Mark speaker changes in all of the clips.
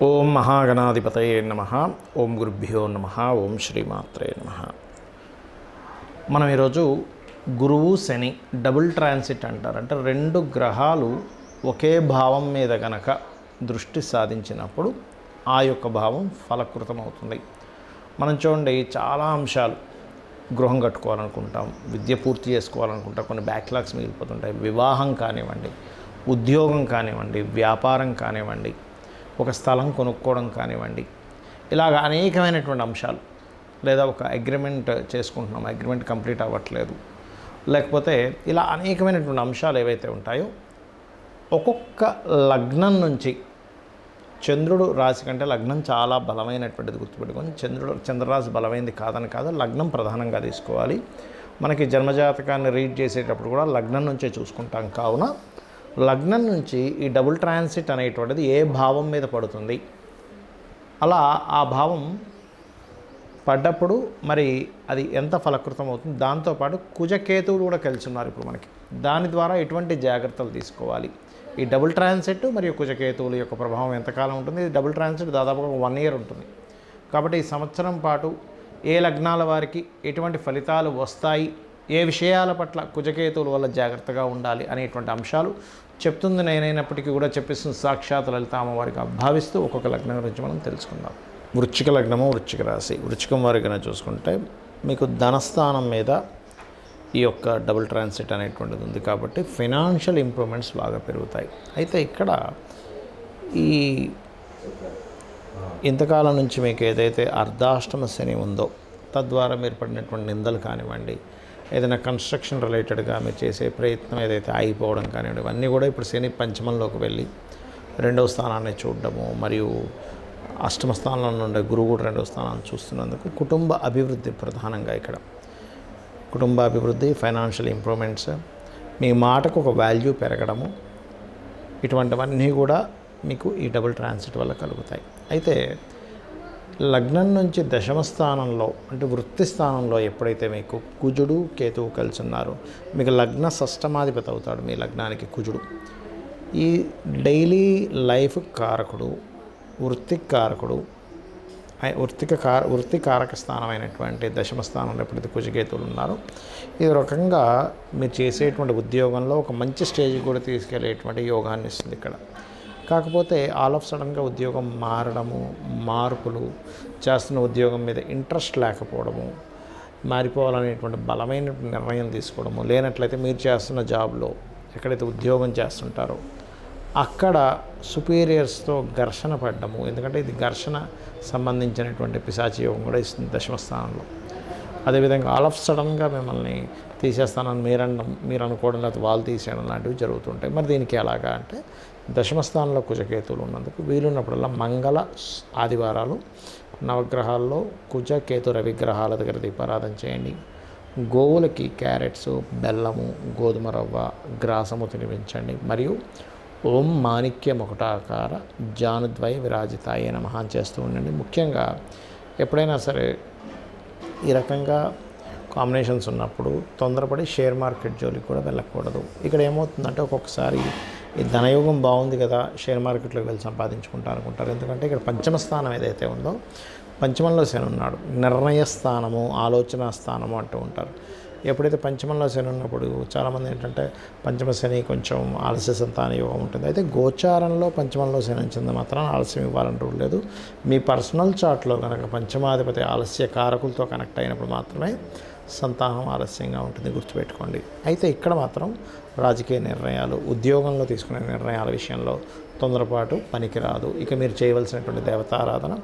Speaker 1: ఓం మహాగణాధిపతయే నమః. ఓం గురుభ్యో నమః. ఓం శ్రీమాత్రే నమః. మనం ఈరోజు గురువు శని డబుల్ ట్రాన్సిట్ అంటారు. అంటే రెండు గ్రహాలు ఒకే భావం మీద గనక దృష్టి సాధించినప్పుడు ఆ యొక్క భావం ఫలకృతం అవుతుంది. మనం చూడండి, చాలా అంశాలు, గృహం కట్టుకోవాలనుకుంటాం, విద్య పూర్తి చేసుకోవాలనుకుంటాం, కొన్ని బ్యాక్లాగ్స్ మిగిలిపోతుంటాయి. వివాహం కానివ్వండి, ఉద్యోగం కానివ్వండి, వ్యాపారం కానివ్వండి, ఒక స్థలం కొనుక్కోవడం కానివ్వండి, ఇలాగ అనేకమైనటువంటి అంశాలు. లేదా ఒక అగ్రిమెంట్ చేసుకుంటున్నాం, అగ్రిమెంట్ కంప్లీట్ అవ్వట్లేదు, లేకపోతే ఇలా అనేకమైనటువంటి అంశాలు ఏవైతే ఉంటాయో, ఒక్కొక్క లగ్నం నుంచి చంద్రుడు రాశి కంటే లగ్నం చాలా బలమైనటువంటిది గుర్తుపెట్టుకొని, చంద్రరాశి బలమైనది కాదని కాదు, లగ్నం ప్రధానంగా తీసుకోవాలి. మనకి జన్మజాతకాన్ని రీడ్ చేసేటప్పుడు కూడా లగ్నం నుంచే చూసుకుంటాం. కావున లగ్నం నుంచి ఈ డబుల్ ట్రాన్సిట్ అనేటువంటిది ఏ భావం మీద పడుతుంది, అలా ఆ భావం పడ్డప్పుడు మరి అది ఎంత ఫలకృతం అవుతుంది. దాంతోపాటు కుజకేతువులు కూడా కలిసి ఉన్నారు ఇప్పుడు మనకి. దాని ద్వారా ఎటువంటి జాగ్రత్తలు తీసుకోవాలి, ఈ డబుల్ ట్రాన్సిట్ మరియు కుజకేతువుల యొక్క ప్రభావం ఎంతకాలం ఉంటుంది. ఇది డబుల్ ట్రాన్సిట్ దాదాపుగా 1 year ఉంటుంది. కాబట్టి ఈ సంవత్సరం పాటు ఏ లగ్నాల వారికి ఎటువంటి ఫలితాలు వస్తాయి, ఏ విషయాల పట్ల కుజకేతువుల వల్ల జాగ్రత్తగా ఉండాలి అనేటువంటి అంశాలు చెప్తుంది నేనైనప్పటికీ కూడా చెప్పిస్తున్న సాక్షాత్ లలిత అమ్మవారికి భావిస్తూ ఒక్కొక్క లగ్నం గురించి మనం తెలుసుకుందాం. వృశ్చిక లగ్నము, వృశ్చిక రాశి. వృశ్చికం వారిగా చూసుకుంటే మీకు ధనస్థానం మీద ఈ యొక్క డబుల్ ట్రాన్సిట్ అనేటువంటిది ఉంది. కాబట్టి ఫైనాన్షియల్ ఇంప్రూవ్మెంట్స్ బాగా పెరుగుతాయి. అయితే ఇక్కడ ఈ ఇంతకాలం నుంచి మీకు ఏదైతే అర్ధాష్టమ శని ఉందో, తద్వారా మీరు పడినటువంటి నిందలు కానివ్వండి, ఏదైనా కన్స్ట్రక్షన్ రిలేటెడ్గా మీరు చేసే ప్రయత్నం ఏదైతే ఆగిపోవడం కానివ్వండి, ఇవన్నీ కూడా ఇప్పుడు శని పంచమంలోకి వెళ్ళి 2వ స్థానాన్ని చూడడము, మరియు అష్టమ స్థానంలో ఉండే గురువు కూడా 2వ స్థానాన్ని చూస్తున్నందుకు కుటుంబ అభివృద్ధి ప్రధానంగా ఇక్కడ. కుటుంబ అభివృద్ధి, ఫైనాన్షియల్ ఇంప్రూవ్మెంట్స్, మీ మాటకు ఒక వాల్యూ పెరగడము, ఇటువంటివన్నీ కూడా మీకు ఈ డబుల్ ట్రాన్సిట్ వల్ల కలుగుతాయి. అయితే లగ్నం నుంచి దశమ స్థానంలో అంటే వృత్తి స్థానంలో ఎప్పుడైతే మీకు కుజుడు కేతువు కలిసి ఉన్నారో, మీకు లగ్న షష్టమాధిపతి అవుతాడు మీ లగ్నానికి కుజుడు. ఈ డైలీ లైఫ్ కారకుడు, వృత్తి కారకుడు, వృత్తి కారక స్థానమైనటువంటి దశమ స్థానంలో ఎప్పుడైతే కుజకేతువులు ఉన్నారో, ఇది రకంగా మీరు చేసేటువంటి ఉద్యోగంలో ఒక మంచి స్టేజ్ కూడా తీసుకెళ్లేటువంటి యోగాన్ని ఇస్తుంది ఇక్కడ. కాకపోతే ఆల్ ఆఫ్ సడన్గా ఉద్యోగం మారడము, మార్పులు, చేస్తున్న ఉద్యోగం మీద ఇంట్రెస్ట్ లేకపోవడము, మారిపోవాలనేటువంటి బలమైన నిర్ణయం తీసుకోవడము, లేనట్లయితే మీరు చేస్తున్న జాబ్లో ఎక్కడైతే ఉద్యోగం చేస్తుంటారో అక్కడ సుపీరియర్స్తో ఘర్షణ పడ్డము. ఎందుకంటే ఇది ఘర్షణ సంబంధించినటువంటి పిశాచి యోగం కూడా ఇస్తుంది దశమ స్థానంలో. అదేవిధంగా ఆల్ ఆఫ్ సడన్గా మిమ్మల్ని తీసేస్తానని మీరు అనుకోవడం, లేకపోతే వాళ్ళు తీసేయడం లాంటివి జరుగుతుంటాయి. మరి దీనికి ఎలాగా అంటే, దశమ స్థానంలో కుజకేతువులు ఉన్నందుకు వీలున్నప్పుడల్లా మంగళ ఆదివారాలు నవగ్రహాల్లో కుజ కేతు రవిగ్రహాల దగ్గర దీపారాధన చేయండి. గోవులకి క్యారెట్స్, బెల్లము, గోధుమ రవ్వ, గ్రాసము తినిపించండి. మరియు ఓం మాణిక్య ముకుటాకార జానుద్వయ విరాజితాయ నమః అని చేస్తూ ఉండండి. ముఖ్యంగా ఎప్పుడైనా సరే ఈ రకంగా కాంబినేషన్స్ ఉన్నప్పుడు తొందరపడి షేర్ మార్కెట్ జోలికి కూడా వెళ్ళకూడదు. ఇక్కడ ఏమవుతుందంటే, ఒక్కొక్కసారి ఈ ధనయోగం బాగుంది కదా, షేర్ మార్కెట్లోకి వెళ్ళి సంపాదించుకుంటారు అనుకుంటారు. ఎందుకంటే ఇక్కడ పంచమ స్థానం ఏదైతే ఉందో, పంచమంలో శని ఉన్నాడు. నిర్ణయ స్థానము, ఆలోచన స్థానము అంటూ ఉంటారు. ఎప్పుడైతే పంచమంలో శని ఉన్నప్పుడు చాలామంది ఏంటంటే, పంచమ శని కొంచెం ఆలస్య సంతాన యోగం ఉంటుంది. అయితే గోచారంలో పంచమంలో శని వచ్చింది మాత్రం ఆలస్యం ఇవ్వాలని రూల్ లేదు. మీ పర్సనల్ చార్ట్లో కనుక పంచమాధిపతి ఆలస్య కారకులతో కనెక్ట్ అయినప్పుడు మాత్రమే సంతానం ఆలస్యంగా ఉంటుంది, గుర్తుపెట్టుకోండి. అయితే ఇక్కడ మాత్రం రాజకీయ నిర్ణయాలు, ఉద్యోగంలో తీసుకునే నిర్ణయాల విషయంలో తొందరపాటు పనికిరాదు. ఇక మీరు చేయవలసినటువంటి దేవతారాధన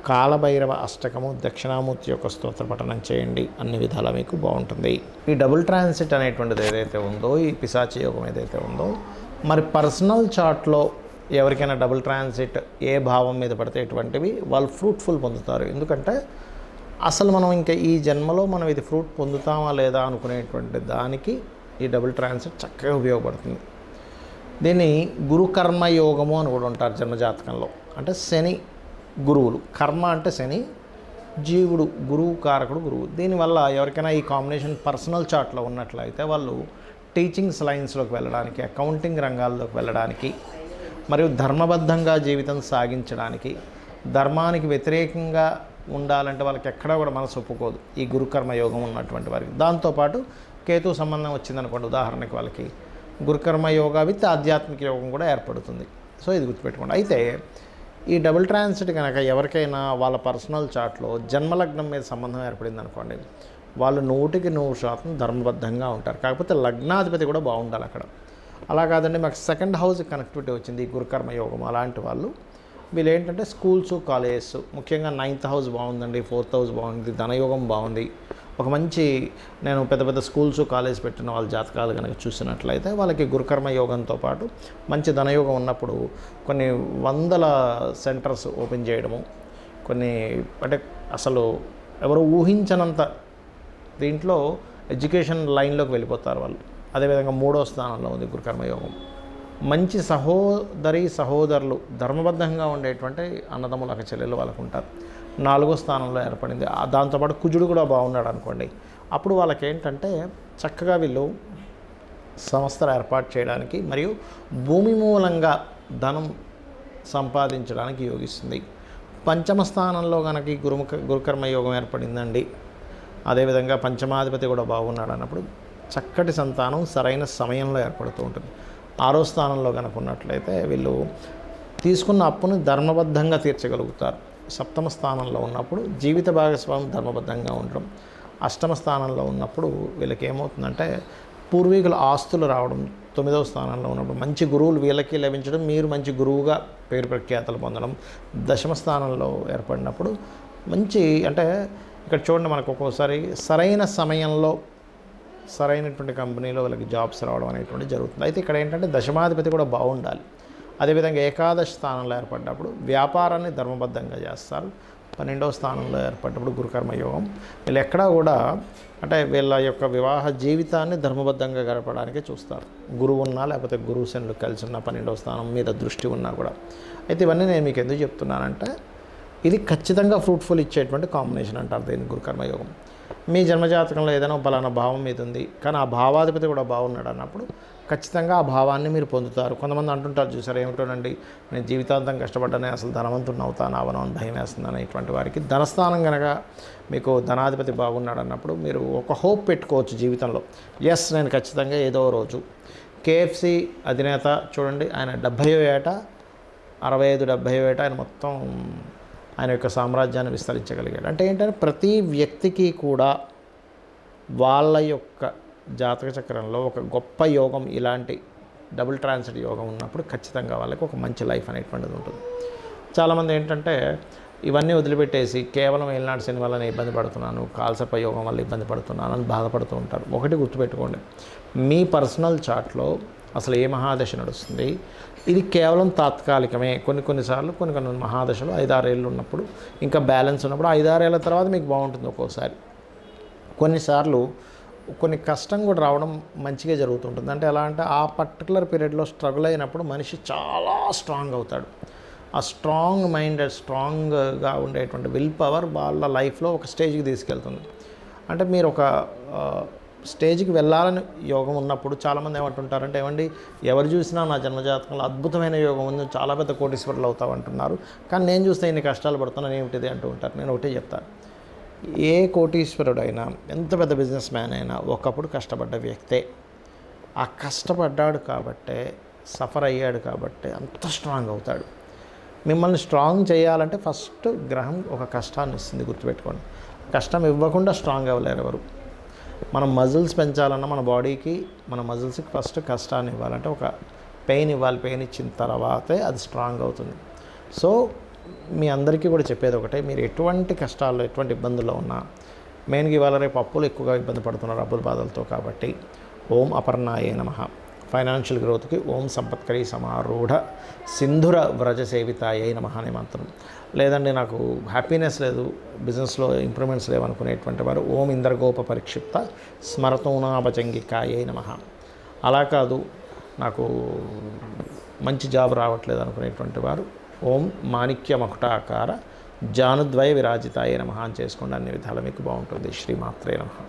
Speaker 1: కాలభైరవ అష్టకము, దక్షిణామూర్తి యొక్క స్తోత్ర పఠనం చేయండి. అన్ని విధాలా మీకు బాగుంటుంది. ఈ డబుల్ ట్రాన్సిట్ అనేటువంటిది ఏదైతే ఉందో, ఈ పిశాచి యోగం ఏదైతే ఉందో, మరి పర్సనల్ చార్ట్లో ఎవరికైనా డబుల్ ట్రాన్సిట్ ఏ భావం మీద పడితే ఎటువంటివి వాళ్ళు ఫ్రూట్ఫుల్ పొందుతారు. ఎందుకంటే అసలు మనం ఇంకా ఈ జన్మలో మనం ఇది ఫ్రూట్ పొందుతామా లేదా అనుకునేటువంటి దానికి ఈ డబుల్ ట్రాన్సిట్ చక్కగా ఉపయోగపడుతుంది. దీన్ని గురుకర్మ యోగము అని కూడా ఉంటారు జన్మజాతకంలో. అంటే శని గురువులు, కర్మ అంటే శని, జీవుడు గురువు కారకుడు గురువు. దీనివల్ల ఎవరికైనా ఈ కాంబినేషన్ పర్సనల్ చార్ట్లో ఉన్నట్లయితే వాళ్ళు టీచింగ్స్ లైన్స్లోకి వెళ్ళడానికి, అకౌంటింగ్ రంగాల్లోకి వెళ్ళడానికి, మరియు ధర్మబద్ధంగా జీవితం సాగించడానికి, ధర్మానికి వ్యతిరేకంగా ఉండాలంటే వాళ్ళకి ఎక్కడా కూడా మనసు ఒప్పుకోదు ఈ గురుకర్మ యోగం ఉన్నటువంటి వారికి. దాంతోపాటు కేతు సంబంధం వచ్చిందనుకోండి, ఉదాహరణకి వాళ్ళకి గురుకర్మ యోగా విత్ ఆధ్యాత్మిక యోగం కూడా ఏర్పడుతుంది. సో ఇది గుర్తుపెట్టుకోండి. అయితే ఈ డబుల్ ట్రాన్సిట్ కనుక ఎవరికైనా వాళ్ళ పర్సనల్ చార్ట్లో జన్మలగ్నం మీద సంబంధం ఏర్పడింది అనుకోండి, వాళ్ళు 100% ధర్మబద్ధంగా ఉంటారు. కాకపోతే లగ్నాధిపతి కూడా బాగుండాలి అక్కడ. అలా కాదండి మాకు సెకండ్ హౌస్ కనెక్టివిటీ వచ్చింది ఈ గురుకర్మ యోగం, అలాంటి వాళ్ళు వీళ్ళు ఏంటంటే స్కూల్స్, కాలేజెస్, ముఖ్యంగా 9th హౌస్ బాగుందండి, 4th హౌస్ బాగుంది, ధనయోగం బాగుంది, ఒక మంచి నేను పెద్ద పెద్ద స్కూల్స్, కాలేజ్ పెట్టిన వాళ్ళ జాతకాలు కనుక చూసినట్లయితే వాళ్ళకి గురుకర్మ యోగంతో పాటు మంచి ధనయోగం ఉన్నప్పుడు కొన్ని వందల సెంటర్స్ ఓపెన్ చేయడము, కొన్ని అంటే అసలు ఎవరు ఊహించనంత దీంట్లో ఎడ్యుకేషన్ లైన్లోకి వెళ్ళిపోతారు వాళ్ళు. అదేవిధంగా 3వ స్థానంలో ఉంది గురుకర్మయోగం. మంచి సహోదరులు ధర్మబద్ధంగా ఉండేటువంటి అన్నదమ్ములు అక్క చెల్లెలు వాళ్ళకు ఉంటారు. 4వ స్థానంలో ఏర్పడింది. దాంతోపాటు కుజుడు కూడా బాగున్నాడు అనుకోండి, అప్పుడు వాళ్ళకి ఏంటంటే చక్కగా వీళ్ళు సంస్థలు ఏర్పాటు చేయడానికి మరియు భూమి మూలంగా ధనం సంపాదించడానికి యోగిస్తుంది. 5వ స్థానంలో కనుక ఈ గురుకర్మ యోగం ఏర్పడిందండి, అదేవిధంగా పంచమాధిపతి కూడా బాగున్నాడు అన్నప్పుడు చక్కటి సంతానం సరైన సమయంలో ఏర్పడుతూ ఉంటుంది. 6వ స్థానంలో కనుక ఉన్నట్లయితే వీళ్ళు తీసుకున్న అప్పును ధర్మబద్ధంగా తీర్చగలుగుతారు. 7వ స్థానంలో ఉన్నప్పుడు జీవిత భాగస్వామి ధర్మబద్ధంగా ఉండడం. 8వ స్థానంలో ఉన్నప్పుడు వీళ్ళకి ఏమవుతుందంటే పూర్వీకుల ఆస్తులు రావడం. 9వ స్థానంలో ఉన్నప్పుడు మంచి గురువులు వీళ్ళకి లభించడం, మీరు మంచి గురువుగా పేరు ప్రఖ్యాతలు పొందడం. 10వ స్థానంలో ఏర్పడినప్పుడు మంచి అంటే ఇక్కడ చూడండి మనకు ఒక్కోసారి సరైన సమయంలో సరైనటువంటి కంపెనీలో వాళ్ళకి జాబ్స్ రావడం అనేటువంటి జరుగుతుంది. అయితే ఇక్కడ ఏంటంటే దశమాధిపతి కూడా బాగుండాలి. అదేవిధంగా ఏకాదశ స్థానంలో ఏర్పడినప్పుడు వ్యాపారాన్ని ధర్మబద్ధంగా చేస్తారు. 12వ స్థానంలో ఏర్పడినప్పుడు గురుకర్మ యోగం వీళ్ళు ఎక్కడా కూడా అంటే వీళ్ళ యొక్క వివాహ జీవితాన్ని ధర్మబద్ధంగా గడపడానికి చూస్తారు. గురువు ఉన్నా లేకపోతే గురువు శనులు కలిసి ఉన్న 12వ స్థానం మీద దృష్టి ఉన్నా కూడా. అయితే ఇవన్నీ నేను మీకు ఎందుకు చెప్తున్నానంటే ఇది ఖచ్చితంగా ఫ్రూట్ఫుల్ ఇచ్చేటువంటి కాంబినేషన్ అంటారు దీన్ని గురుకర్మ యోగం. మీ జన్మజాతకంలో ఏదైనా బలానా భావం మీద ఉంది కానీ ఆ భావాధిపతి కూడా బాగున్నాడు అన్నప్పుడు ఖచ్చితంగా ఆ భావాన్ని మీరు పొందుతారు. కొంతమంది అంటుంటారు చూసారు, ఏమిటోనండి నేను జీవితాంతం కష్టపడ్డానే అసలు ధనవంతుని అవుతాను అవను అని భయం వేస్తుందని. ఇటువంటి వారికి ధనస్థానం కనుక మీకు ధనాధిపతి బాగున్నాడు అన్నప్పుడు మీరు ఒక హోప్ పెట్టుకోవచ్చు జీవితంలో. ఎస్ నేను ఖచ్చితంగా ఏదో రోజు కేఎఫ్సి అధినేత చూడండి, ఆయన 70వ ఏట 65-70వ ఏట ఆయన మొత్తం ఆయన యొక్క సామ్రాజ్యాన్ని విస్తరించగలిగాడు. అంటే ఏంటంటే ప్రతి వ్యక్తికి కూడా వాళ్ళ యొక్క జాతక చక్రంలో ఒక గొప్ప యోగం, ఇలాంటి డబుల్ ట్రాన్సిట్ యోగం ఉన్నప్పుడు ఖచ్చితంగా వాళ్ళకి ఒక మంచి లైఫ్ అనేటువంటిది ఉంటుంది. చాలామంది ఏంటంటే ఇవన్నీ వదిలిపెట్టేసి కేవలం ఏలినాటి శని వల్ల నేను ఇబ్బంది పడుతున్నాను, కాల్సర్ప యోగం వల్ల ఇబ్బంది పడుతున్నాను అని బాధపడుతూ ఉంటారు. ఒకటి గుర్తుపెట్టుకోండి, మీ పర్సనల్ చార్ట్లో అసలు ఏ మహాదశ నడుస్తుంది, ఇది కేవలం తాత్కాలికమే. కొన్నిసార్లు కొన్ని మహాదశలు 5-6 ఏళ్ళు ఉన్నప్పుడు ఇంకా బ్యాలెన్స్ ఉన్నప్పుడు 5-6 ఏళ్ళ తర్వాత మీకు బాగుంటుంది. ఒక్కోసారి కొన్నిసార్లు కొన్ని కష్టం కూడా రావడం మంచిగా జరుగుతుంటుంది. అంటే ఎలా అంటే ఆ పర్టికులర్ పీరియడ్లో స్ట్రగుల్ అయినప్పుడు మనిషి చాలా స్ట్రాంగ్ అవుతాడు. ఆ స్ట్రాంగ్ మైండ్, స్ట్రాంగ్గా ఉండేటువంటి విల్ పవర్ వాళ్ళ లైఫ్లో ఒక స్టేజ్కి తీసుకెళ్తుంది. అంటే మీరు ఒక స్టేజ్కి వెళ్ళాలని యోగం ఉన్నప్పుడు చాలామంది ఏమంటుంటారంటే, ఏమండి ఎవరు చూసినా నా జన్మజాతకంలో అద్భుతమైన యోగం ఉంది, చాలా పెద్ద కోటీశ్వరులు అవుతావు అంటున్నారు, కానీ నేను చూస్తే ఇన్ని కష్టాలు పడుతున్నాను ఏమిటిది అంటూ ఉంటారు. నేను ఒకటే చెప్తాను, ఏ కోటీశ్వరుడైనా ఎంత పెద్ద బిజినెస్ మ్యాన్ అయినా ఒకప్పుడు కష్టపడ్డ వ్యక్తే. ఆ కష్టపడ్డాడు కాబట్టే, సఫర్ అయ్యాడు కాబట్టే అంత స్ట్రాంగ్ అవుతాడు. మిమ్మల్ని స్ట్రాంగ్ చేయాలంటే ఫస్ట్ గ్రహం ఒక కష్టాన్ని ఇస్తుంది, గుర్తుపెట్టుకోండి. కష్టం ఇవ్వకుండా స్ట్రాంగ్ అవ్వలేరు ఎవరు. మనం మజిల్స్ పెంచాలన్నా మన బాడీకి, మన మజిల్స్కి ఫస్ట్ కష్టాన్ని ఇవ్వాలంటే ఒక పెయిన్ ఇవ్వాలి. పెయిన్ ఇచ్చిన తర్వాతే అది స్ట్రాంగ్ అవుతుంది. సో మీ అందరికీ కూడా చెప్పేది ఒకటే, మీరు ఎటువంటి కష్టాల్లో ఎటువంటి ఇబ్బందుల్లో ఉన్నా, మెయిన్గా ఇవాళ రేపు అప్పులు ఎక్కువగా ఇబ్బంది పడుతున్నారు అప్పుల బాధలతో, కాబట్టి ఓం అపర్ణాయే నమః. ఫైనాన్షియల్ గ్రోత్కి ఓం సంపత్కరీ సమారూఢ సింధుర వ్రజ సేవితాయే నమః అనే మంత్రం. లేదండి నాకు హ్యాపీనెస్ లేదు, బిజినెస్లో ఇంప్రూవ్మెంట్స్ లేవనుకునేటువంటి వారు ఓం ఇంద్రగోప పరిక్షిప్త స్మరతోనాభజంగికాయే నమః. అలా కాదు నాకు మంచి జాబ్ రావట్లేదు అనుకునేటువంటి వారు ఓం మాణిక్య మకుటాకార జానుద్వయ విరాజితాయే నమః అని చేసుకోండి. అన్ని విధాలు మీకు బాగుంటుంది. శ్రీమాత్రే నమః.